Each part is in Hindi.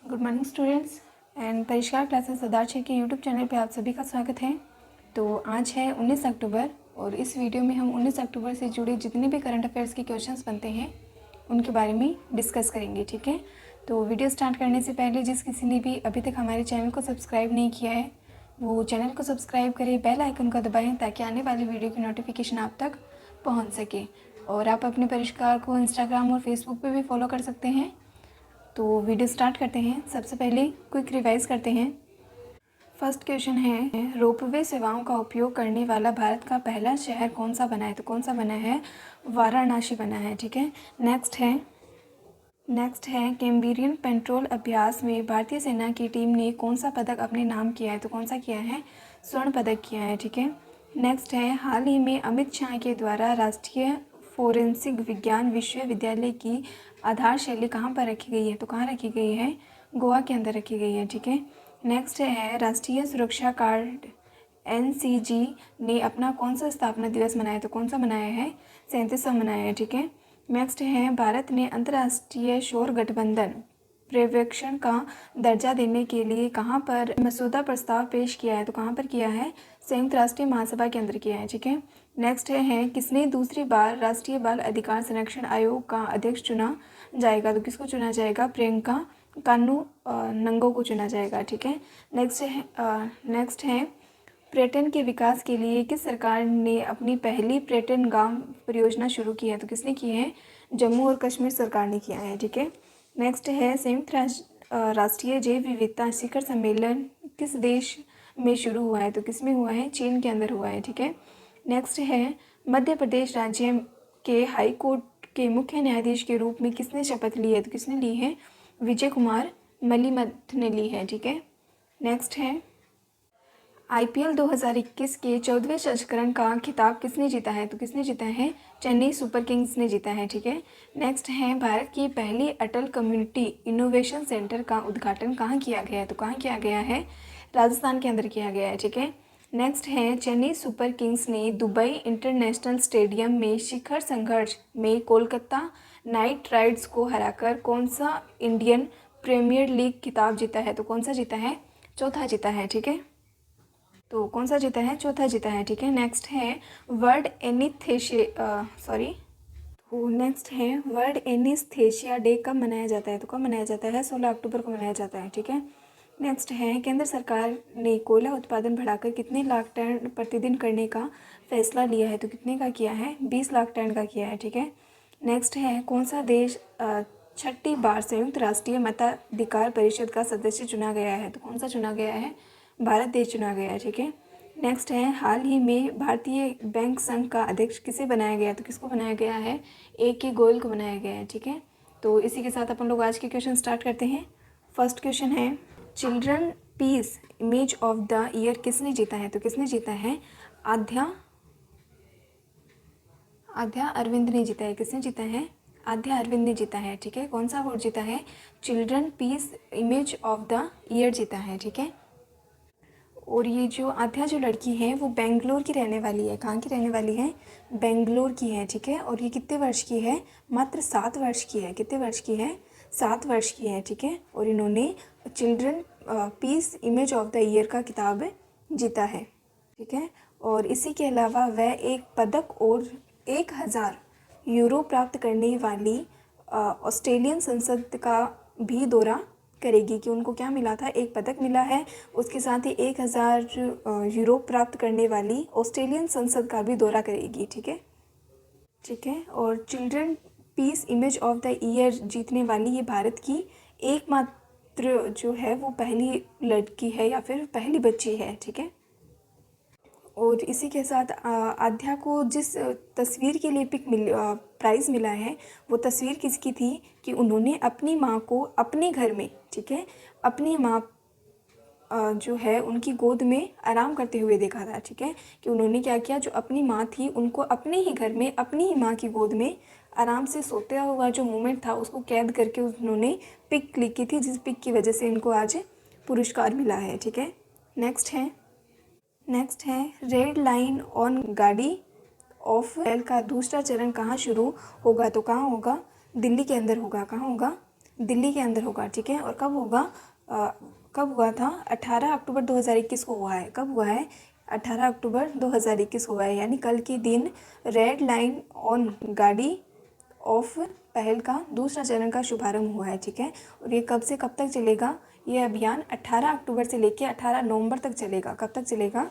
गुड मॉर्निंग स्टूडेंट्स एंड परिष्कार क्लासेस सदार्थ के यूट्यूब चैनल पे आप सभी का स्वागत है। तो आज है 19 अक्टूबर और इस वीडियो में हम 19 अक्टूबर से जुड़े जितने भी करंट अफेयर्स के क्वेश्चंस बनते हैं उनके बारे में डिस्कस करेंगे। ठीक है, तो वीडियो स्टार्ट करने से पहले जिस किसी ने भी अभी तक हमारे चैनल को सब्सक्राइब नहीं किया है वो चैनल को सब्सक्राइब करें, बेल आइकन को दबाएँ ताकि आने वाली वीडियो की नोटिफिकेशन आप तक पहुँच सके। और आप अपने परिष्कार को इंस्टाग्राम और फेसबुक पर भी फॉलो कर सकते हैं। तो वीडियो स्टार्ट करते हैं। सबसे पहले क्विक रिवाइज करते हैं। फर्स्ट क्वेश्चन है, रोपवे सेवाओं का उपयोग करने वाला भारत का पहला शहर कौन सा बना है? तो कौन सा बना है? वाराणसी बना है। ठीक है, नेक्स्ट है कैम्ब्रियन पेट्रोल अभ्यास में भारतीय सेना की टीम ने कौन सा पदक अपने नाम किया है? तो कौन सा किया है? स्वर्ण पदक किया है। ठीक है, नेक्स्ट है हाल ही में अमित शाह के द्वारा राष्ट्रीय फोरेंसिक विज्ञान विश्वविद्यालय की आधारशिला कहाँ पर रखी गई है? तो कहाँ रखी गई है? गोवा के अंदर रखी गई है। ठीक है, नेक्स्ट है राष्ट्रीय सुरक्षा कार्ड एनसीजी ने अपना कौन सा स्थापना दिवस मनाया? तो कौन सा मनाया है? 37वां मनाया है। ठीक है, नेक्स्ट है भारत ने अंतर्राष्ट्रीय शोर गठबंधन पर्यवेक्षण का दर्जा देने के लिए कहाँ पर मसौदा प्रस्ताव पेश किया है? तो कहाँ पर किया है? संयुक्त राष्ट्र महासभा के अंदर किया है। ठीक है, नेक्स्ट है किसने दूसरी बार राष्ट्रीय बाल अधिकार संरक्षण आयोग का अध्यक्ष चुना जाएगा? तो किसको चुना जाएगा? प्रियंका कानू नंगो को चुना जाएगा। ठीक है, नेक्स्ट है पर्यटन के विकास के लिए किस सरकार ने अपनी पहली पर्यटन गांव परियोजना शुरू की है? तो किसने की है? जम्मू और कश्मीर सरकार ने किया है। ठीक है, नेक्स्ट है संयुक्त राष्ट्रीय जैव विविधता शिखर सम्मेलन किस देश में शुरू हुआ है? तो किस में हुआ है? चीन के अंदर हुआ है। ठीक है, नेक्स्ट है मध्य प्रदेश राज्य के हाई कोर्ट के मुख्य न्यायाधीश के रूप में किसने शपथ ली है? तो किसने ली है? विजय कुमार मलिमथ ने ली है। ठीक है, नेक्स्ट है आईपीएल 2021 के 14वें संस्करण का खिताब किसने जीता है? तो किसने जीता है? चेन्नई सुपर किंग्स ने जीता है। ठीक है, नेक्स्ट है भारत की पहली अटल कम्युनिटी इनोवेशन सेंटर का उद्घाटन कहाँ किया गया है? तो कहाँ किया गया है? राजस्थान के अंदर किया गया है। ठीक है, नेक्स्ट है चेन्नई सुपर किंग्स ने दुबई इंटरनेशनल स्टेडियम में शिखर संघर्ष में कोलकाता नाइट राइडर्स को हराकर कौन सा इंडियन प्रीमियर लीग खिताब जीता है? तो कौन सा जीता है? चौथा जीता है। ठीक है, तो कौन सा जीता है? चौथा जीता है। ठीक है, नेक्स्ट है वर्ल्ड एनीस्थेशिया डे कब मनाया जाता है? तो कब मनाया जाता है? 16 अक्टूबर को मनाया जाता है। ठीक है, नेक्स्ट है केंद्र सरकार ने कोयला उत्पादन बढ़ाकर कितने लाख टन प्रतिदिन करने का फैसला लिया है? तो कितने का किया है? 20 लाख टन का किया है। ठीक है, नेक्स्ट है कौन सा देश छठी बार संयुक्त राष्ट्रीय मताधिकार परिषद का सदस्य चुना गया है? तो कौन सा चुना गया है? भारत देश चुना गया है। ठीक है, नेक्स्ट है हाल ही में भारतीय बैंक संघ का अध्यक्ष किसे बनाया गया? तो किसको बनाया गया है? AK गोयल को बनाया गया है। ठीक है, तो इसी के साथ अपन लोग आज के क्वेश्चन स्टार्ट करते हैं। फर्स्ट क्वेश्चन है children peace image of the year किसने जीता है? तो किसने जीता है? आध्या अरविंद ने जीता है। किसने जीता है? आध्या अरविंद ने जीता है। ठीक है, कौन सा अवार्ड जीता है? Children peace image of the year जीता है। ठीक है, और ये जो आध्या जो लड़की है वो बेंगलोर की रहने वाली है। कहाँ की रहने वाली है? बेंगलोर की है। ठीक है, और ये कितने वर्ष की है? मात्र 7 वर्ष की है। कितने वर्ष की है? 7 वर्ष की है। ठीक है, और इन्होंने children peace image of the year का खिताब जीता है। ठीक है, और इसी के अलावा वह एक पदक और 1000 यूरो प्राप्त करने वाली ऑस्ट्रेलियन संसद का भी दौरा करेगी। कि उनको क्या मिला था? एक पदक मिला है, उसके साथ ही 1000 यूरो प्राप्त करने वाली ऑस्ट्रेलियन संसद का भी दौरा करेगी। ठीक है, और children peace image of the year जीतने वाली ये भारत की एकमात्र जो है वो पहली लड़की है या फिर पहली बच्ची है। ठीक है, और इसी के साथ आध्या को जिस तस्वीर के लिए प्राइज़ मिला है वो तस्वीर किसकी थी? कि उन्होंने अपनी माँ को अपने घर में, ठीक है, अपनी माँ जो है उनकी गोद में आराम करते हुए देखा था। ठीक है, कि उन्होंने क्या किया? जो अपनी माँ थी उनको अपने ही घर में अपनी ही माँ की गोद में आराम से सोते हुआ जो मोमेंट था उसको कैद करके उन्होंने पिक क्लिक की थी, जिस पिक की वजह से इनको आज पुरस्कार मिला है। ठीक है, नेक्स्ट है रेड लाइन ऑन गाड़ी ऑफ रेल का दूसरा चरण कहाँ शुरू होगा? तो कहाँ होगा? दिल्ली के अंदर होगा। कहाँ होगा? दिल्ली के अंदर होगा, ठीक है। और कब होगा, कब हुआ था, 18 अक्टूबर 2021 को हुआ है। कब हुआ है, 18 अक्टूबर 2021 हुआ है, यानी कल के दिन रेड लाइन ऑन गाड़ी ऑफ पहल का दूसरा चरण का शुभारंभ हुआ है, ठीक है। और ये कब से कब तक चलेगा, ये अभियान 18 अक्टूबर से लेके 18 नवंबर तक चलेगा। कब तक चलेगा,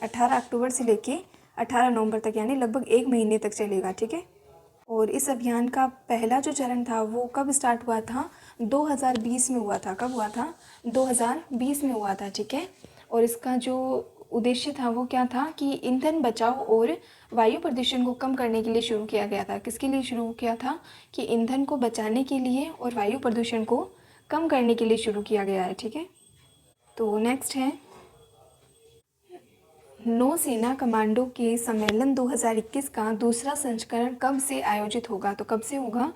18 अक्टूबर से लेके 18 नवंबर तक, यानी लगभग 1 महीने तक चलेगा, ठीक है। और इस अभियान का पहला जो चरण था वो कब स्टार्ट हुआ था, 2020 में हुआ था। कब हुआ था, 2020 में हुआ था, ठीक है। और इसका जो उद्देश्य था वो क्या था कि ईंधन बचाव और वायु प्रदूषण को कम करने के लिए शुरू किया गया था। किसके लिए शुरू किया था, कि ईंधन को बचाने के लिए और वायु प्रदूषण को कम करने के लिए शुरू किया गया है, ठीक है। तो नेक्स्ट है, नौसेना कमांडो के सम्मेलन 2021 का दूसरा संस्करण कब से आयोजित होगा। तो कब से होगा,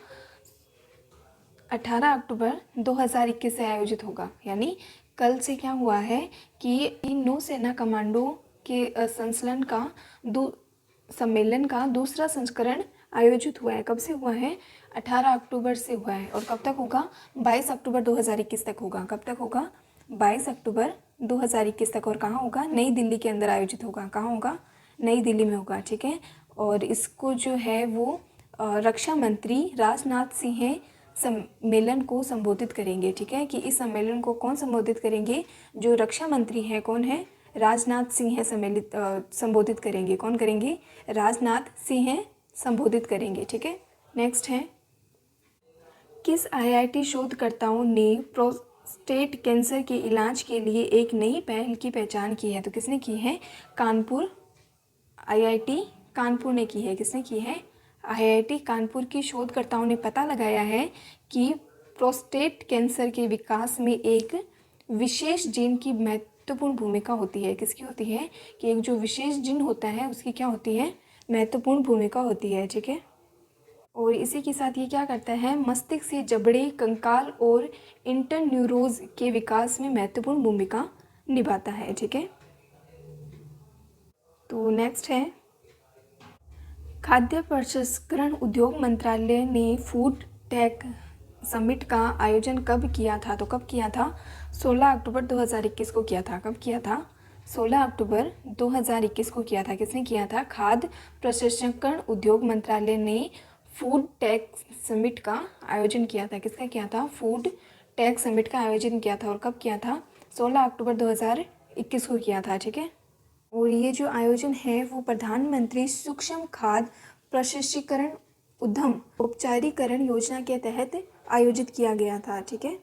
18 अक्टूबर 2021 से आयोजित होगा, यानी कल से क्या हुआ है कि नौसेना कमांडो के संचलन का सम्मेलन का दूसरा संस्करण आयोजित हुआ है। कब से हुआ है, 18 अक्टूबर से हुआ है। और कब तक होगा, 22 अक्टूबर 2021 तक होगा। कब तक होगा, 22 अक्टूबर 2021 तक। और कहाँ होगा, नई दिल्ली के अंदर आयोजित होगा। कहाँ होगा, नई दिल्ली में होगा, ठीक है। और इसको जो है वो रक्षा मंत्री राजनाथ सिंह सम्मेलन को संबोधित करेंगे, ठीक है। कि इस सम्मेलन को कौन संबोधित करेंगे, जो रक्षा मंत्री हैं, कौन है, राजनाथ सिंह संबोधित करेंगे। कौन करेंगे, राजनाथ सिंह संबोधित करेंगे, ठीक है। नेक्स्ट है, किस आईआईटी शोधकर्ताओं ने प्रोस्टेट कैंसर के इलाज के लिए एक नई पहल की पहचान की है। तो किसने की है, कानपुर, आईआईटी कानपुर ने की है। किसने की है, आईआईटी कानपुर की शोधकर्ताओं ने पता लगाया है कि प्रोस्टेट कैंसर के विकास में एक विशेष जीन की महत्वपूर्ण भूमिका होती है। किसकी होती है, कि एक जो विशेष जीन होता है उसकी क्या होती है, महत्वपूर्ण भूमिका होती है, ठीक है। और इसी के साथ ये क्या करता है, मस्तिष्क से जबड़े, कंकाल और इंटरन्यूरोज के विकास में महत्वपूर्ण भूमिका निभाता है, ठीक है। तो नेक्स्ट है, खाद्य प्रसंस्करण उद्योग मंत्रालय ने फूड टेक समिट का आयोजन कब किया था। तो कब किया था, 16 अक्टूबर 2021 को किया था। कब किया था, 16 अक्टूबर 2021 को किया था। किसने किया था, खाद्य प्रसंस्करण उद्योग मंत्रालय ने फूड टेक समिट का आयोजन किया था। किसका किया था, फूड टेक समिट का आयोजन किया था। और कब किया था, 16 अक्टूबर 2021 को किया था, ठीक है। और ये जो आयोजन है वो प्रधानमंत्री सूक्ष्म खाद्य प्रसंस्करण उद्यम औपचारिकरण योजना के तहत आयोजित किया गया था, ठीक है।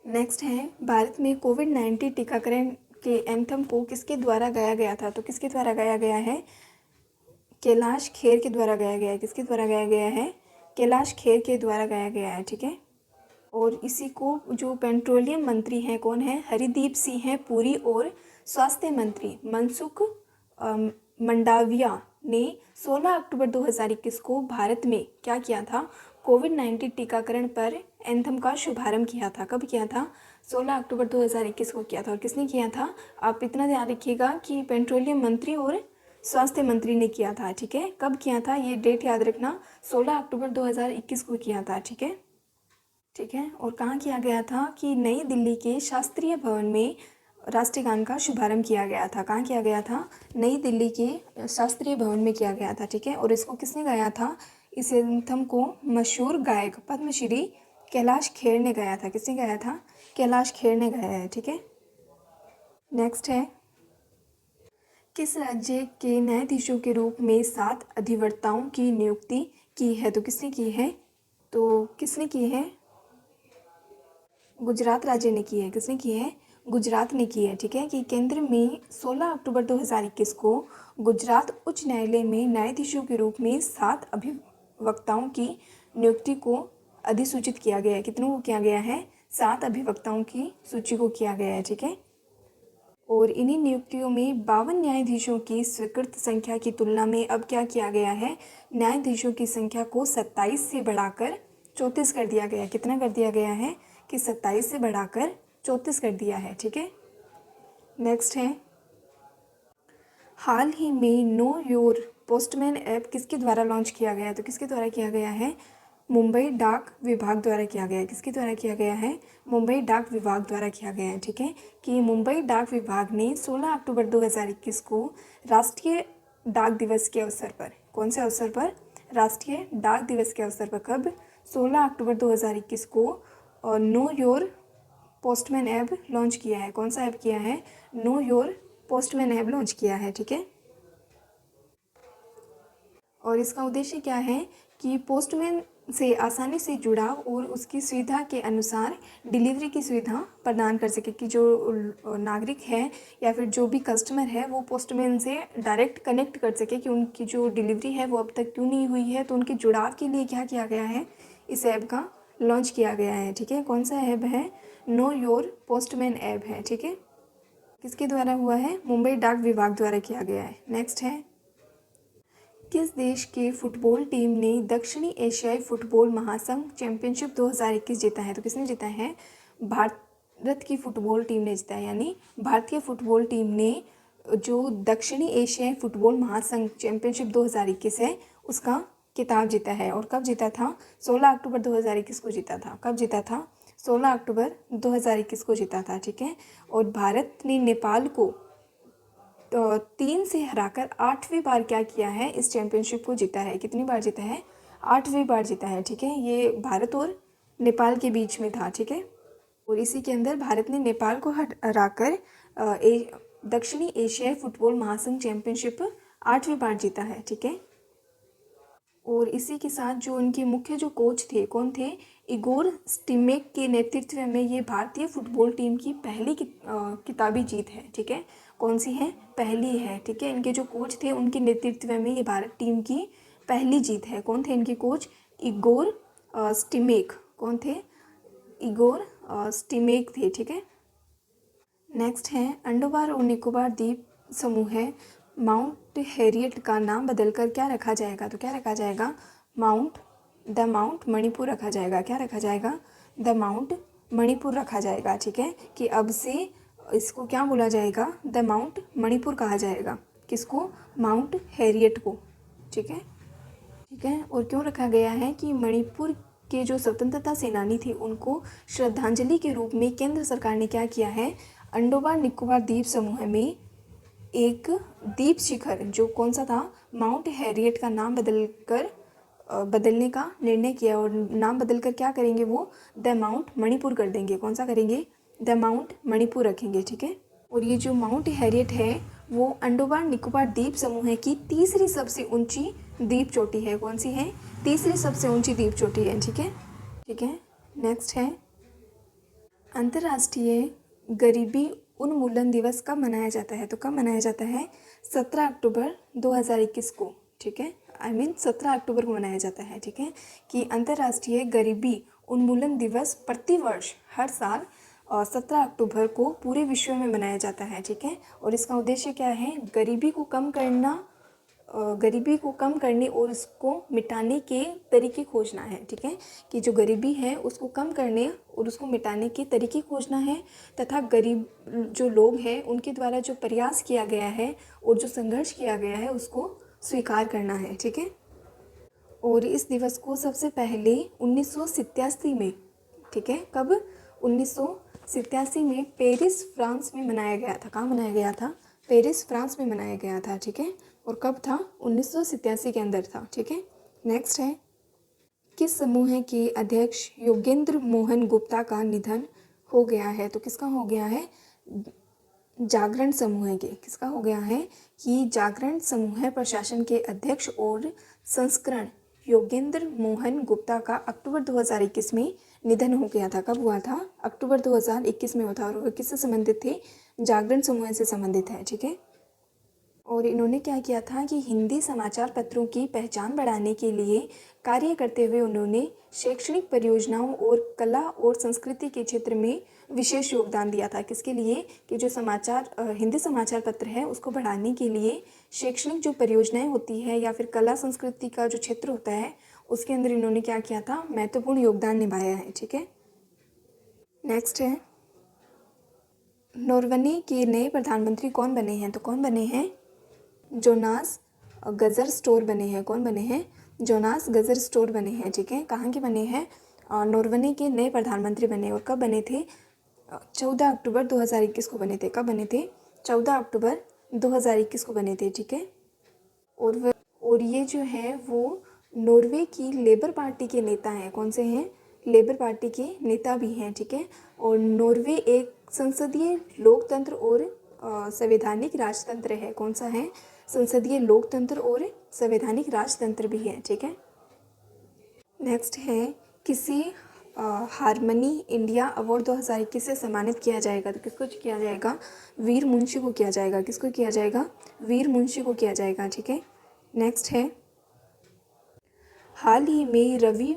नेक्स्ट है, भारत में कोविड-19 टीकाकरण के एंथम को किसके द्वारा गाया गया था। तो किसके द्वारा गाया गया है, कैलाश खेर के द्वारा गाया गया है। किसके द्वारा गाया गया है, कैलाश खेर के द्वारा गाया गया है, ठीक है। और इसी को जो पेट्रोलियम मंत्री हैं, कौन है, हरदीप सिंह पुरी, और स्वास्थ्य मंत्री मनसुख मंडाविया ने 16 अक्टूबर 2021 को भारत में क्या किया था, कोविड-19 टीकाकरण पर एंथम का शुभारंभ किया था। कब किया था, 16 अक्टूबर 2021 को किया था। और किसने किया था, आप इतना ध्यान रखिएगा कि पेट्रोलियम मंत्री और स्वास्थ्य मंत्री ने किया था, ठीक है। कब किया था, ये डेट याद रखना, 16 अक्टूबर 2021 को किया था, ठीक है, ठीक है। और कहाँ किया गया था, कि नई दिल्ली के शास्त्रीय भवन में राष्ट्रीय गान का शुभारंभ किया गया था। कहाँ किया गया था, नई दिल्ली के शास्त्रीय भवन में किया गया था, ठीक है। और इसको किसने गाया था, इस एंथम को मशहूर गायक पद्मश्री कैलाश खेर ने गाया था। किसने गाया था, कैलाश खेर ने गाया है, ठीक है। नेक्स्ट है, किस राज्य के न्यायाधीशों के रूप में 7 अधिवक्ताओं की नियुक्ति की है। तो किसने की है, तो किसने की है, गुजरात राज्य ने की है। किसने की है, गुजरात ने की है, ठीक है। कि केंद्र में 16 अक्टूबर 2021 को गुजरात उच्च न्यायालय में न्यायाधीशों के रूप में 7 अभिवक्ताओं की नियुक्ति को अधिसूचित किया गया है। कितनों को किया गया है, 7 अभिवक्ताओं की सूची को किया गया है, ठीक है। और इन्हीं नियुक्तियों में 52 न्यायाधीशों की स्वीकृत संख्या की तुलना में अब क्या किया गया है, न्यायाधीशों की संख्या को 27 से बढ़ाकर 34 कर दिया गया है। कितना कर दिया गया है, कि 27 से बढ़ाकर 34 कर दिया है, ठीक है। नेक्स्ट है, हाल ही में नो योर पोस्टमैन ऐप किसके द्वारा लॉन्च किया गया है। तो किसके द्वारा किया गया है, मुंबई डाक विभाग द्वारा किया गया है। किसके द्वारा किया गया है? मुंबई डाक विभाग द्वारा किया गया है। ठीक है, कि मुंबई डाक विभाग ने 16 अक्टूबर 2021 को राष्ट्रीय डाक दिवस के अवसर पर, कौन से अवसर पर? राष्ट्रीय डाक दिवस के अवसर पर, कब? 16 अक्टूबर 2021 को know your postman app launch किया है। कौन सा ऐप किया है? Know your postman app launch किया है। ठीक है, और इसका उद्देश्य क्या है कि पोस्टमैन से आसानी से जुड़ाव और उसकी सुविधा के अनुसार डिलीवरी की सुविधा प्रदान कर सके, कि जो नागरिक है या फिर जो भी कस्टमर है वो पोस्टमैन से डायरेक्ट कनेक्ट कर सके कि उनकी जो डिलीवरी है वो अब तक क्यों नहीं हुई है। तो उनके जुड़ाव के लिए क्या किया गया है? इस ऐप का लॉन्च किया गया है। ठीक है, कौन सा ऐप है? नो योर पोस्टमैन ऐप है। ठीक है, किसके द्वारा हुआ है? मुंबई डाक विभाग द्वारा किया गया है। नेक्स्ट है, किस देश की फुटबॉल टीम ने दक्षिणी एशियाई फुटबॉल महासंघ चैंपियनशिप 2021 जीता है? तो किसने जीता है? भारत की फुटबॉल टीम ने जीता है, यानी भारतीय फुटबॉल टीम ने जो दक्षिणी एशियाई फुटबॉल महासंघ चैंपियनशिप 2021 है उसका खिताब जीता है। और कब जीता था? 16 अक्टूबर 2021 को जीता था। कब जीता था? 16 अक्टूबर 2021 को जीता था। ठीक है, और भारत ने नेपाल को तो 3 से हराकर 8वीं बार क्या किया है? इस चैंपियनशिप को जीता है। कितनी बार जीता है? 8वीं बार जीता है। ठीक है, ये भारत और नेपाल के बीच में था। ठीक है, और इसी के अंदर भारत ने नेपाल को हराकर दक्षिणी एशियाई फुटबॉल महासंघ चैंपियनशिप 8वीं बार जीता है। ठीक है, और इसी के साथ जो उनके मुख्य जो कोच थे, कौन थे? इगोर स्टिमेक के नेतृत्व में ये भारतीय फुटबॉल टीम की पहली किताबी जीत है। ठीक है, कौन सी है? पहली है। ठीक है, इनके जो कोच थे उनके नेतृत्व में ये भारत टीम की पहली जीत है। कौन थे इनके कोच? इगोर स्टिमेक। कौन थे? इगोर स्टिमेक थे। ठीक है, नेक्स्ट है, अंडमान और निकोबार द्वीप समूह है माउंट हैरियट का नाम बदलकर क्या रखा जाएगा? तो क्या रखा जाएगा? द माउंट मणिपुर रखा जाएगा। क्या रखा जाएगा? द माउंट मणिपुर रखा जाएगा। ठीक है, कि अब से इसको क्या बोला जाएगा? द माउंट मणिपुर कहा जाएगा। किसको? माउंट हैरियट को। ठीक है, ठीक है, और क्यों रखा गया है? कि मणिपुर के जो स्वतंत्रता सेनानी थे उनको श्रद्धांजलि के रूप में केंद्र सरकार ने क्या किया है? अंडमान निकोबार द्वीप समूह में एक द्वीप शिखर, जो कौन सा था? माउंट हैरियट का नाम बदलने का निर्णय किया, और नाम बदलकर क्या करेंगे? वो द माउंट मणिपुर कर देंगे। कौन सा करेंगे? द माउंट मणिपुर रखेंगे। ठीक है, और ये जो माउंट हैरियट है वो अंडमान निकोबार द्वीप समूह की तीसरी सबसे ऊंची द्वीप चोटी है। कौन सी है? तीसरी सबसे ऊंची द्वीप चोटी है। ठीक है, ठीक है, नेक्स्ट है, अंतर्राष्ट्रीय गरीबी उन्मूलन दिवस कब मनाया जाता है? तो कब मनाया जाता है? 17 अक्टूबर 2021 को। ठीक है, 17 अक्टूबर को मनाया जाता है। ठीक है, कि अंतर्राष्ट्रीय गरीबी उन्मूलन दिवस प्रतिवर्ष हर साल 17 अक्टूबर को पूरे विश्व में मनाया जाता है। ठीक है, और इसका उद्देश्य क्या है? गरीबी को कम करने और उसको मिटाने के तरीके खोजना है। ठीक है, कि जो गरीबी है उसको कम करने और उसको मिटाने के तरीके खोजना है, तथा गरीब जो लोग हैं उनके द्वारा जो प्रयास किया गया है और जो संघर्ष किया गया है उसको स्वीकार करना है। ठीक है, और इस दिवस को सबसे पहले 1987 में, ठीक है, कब? 1987 में पेरिस फ्रांस में मनाया गया था। कहाँ मनाया गया था? पेरिस फ्रांस में मनाया गया था। ठीक है, और कब था? 1987 के अंदर था। ठीक है, नेक्स्ट है, किस समूह के अध्यक्ष योगेंद्र मोहन गुप्ता का निधन हो गया है? तो किसका हो गया है? जागरण समूह के। किसका हो गया है? कि जागरण समूह प्रशासन के अध्यक्ष और संस्करण योगेंद्र मोहन गुप्ता का अक्टूबर 2021 में निधन हो गया था। कब हुआ था? अक्टूबर 2021 में हुआ था, और वो किससे संबंधित थे? जागरण समूह से संबंधित है। ठीक है, और इन्होंने क्या किया था कि हिंदी समाचार पत्रों की पहचान बढ़ाने के लिए कार्य करते हुए उन्होंने शैक्षणिक परियोजनाओं और कला और संस्कृति के क्षेत्र में विशेष योगदान दिया था। किसके लिए? कि जो हिंदी समाचार पत्र है उसको बढ़ाने के लिए शैक्षणिक जो परियोजनाएं होती है या फिर कला संस्कृति का जो क्षेत्र होता है उसके अंदर इन्होंने क्या किया था? महत्वपूर्ण योगदान निभाया है। ठीक है, नेक्स्ट है, नॉर्वे के नए प्रधानमंत्री कौन बने हैं? तो कौन बने हैं? जोनास गजर स्टोर बने हैं। कौन बने हैं? जोनास गजर स्टोर बने हैं, ठीक है। कहाँ के बने हैं? नॉर्वे के नए प्रधानमंत्री बने, और कब बने थे? 14 अक्टूबर 2021 को बने थे। कब बने थे? 14 अक्टूबर 2021 को बने थे, ठीक है। और ये जो है वो नॉर्वे की लेबर पार्टी के नेता हैं। कौन से हैं? लेबर पार्टी के नेता भी हैं, ठीक है। और नॉर्वे एक संसदीय लोकतंत्र और संवैधानिक राजतंत्र है। कौन सा है? संसदीय लोकतंत्र और संवैधानिक राजतंत्र भी है, ठीक है। नेक्स्ट है, किसे हारमनी इंडिया अवार्ड 2021 से सम्मानित किया जाएगा? तो किसको किया जाएगा? वीर मुंशी को किया जाएगा। किसको किया जाएगा? वीर मुंशी को किया जाएगा, ठीक है। नेक्स्ट है, हाल ही में रवि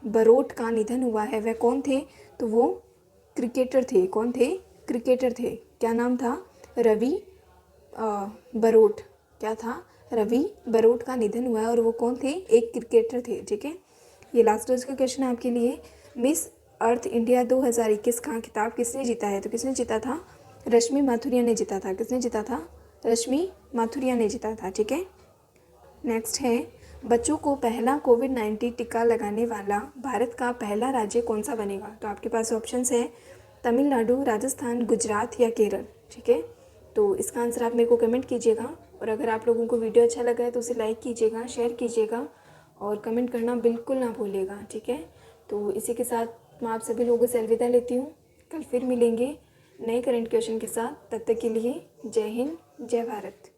बरोट का निधन हुआ है, वह कौन थे? तो वो क्रिकेटर थे। कौन थे? क्रिकेटर थे। क्या नाम था? रवि बरोट। क्या था? रवि बरोट का निधन हुआ है, और वो कौन थे? एक क्रिकेटर थे, ठीक है। ये लास्ट रोज का क्वेश्चन है आपके लिए। मिस अर्थ इंडिया 2021 का खिताब किसने जीता है? तो किसने जीता था? रश्मि माथुरिया ने जीता था। किसने जीता था? रश्मि माथुरिया ने जीता था, ठीक है। नेक्स्ट है, बच्चों को पहला कोविड-19 टीका लगाने वाला भारत का पहला राज्य कौन सा बनेगा? तो आपके पास ऑप्शंस है तमिलनाडु, राजस्थान, गुजरात या केरल, ठीक है। तो इसका आंसर आप मेरे को कमेंट कीजिएगा, और अगर आप लोगों को वीडियो अच्छा लगा है तो उसे लाइक कीजिएगा, शेयर कीजिएगा, और कमेंट करना बिल्कुल ना भूलिएगा, ठीक है। तो इसी के साथ मैं आप सभी लोगों से अलविदा लेती हूँ। कल फिर मिलेंगे नए करंट क्वेश्चन के साथ। तब तक के लिए जय हिंद, जय भारत।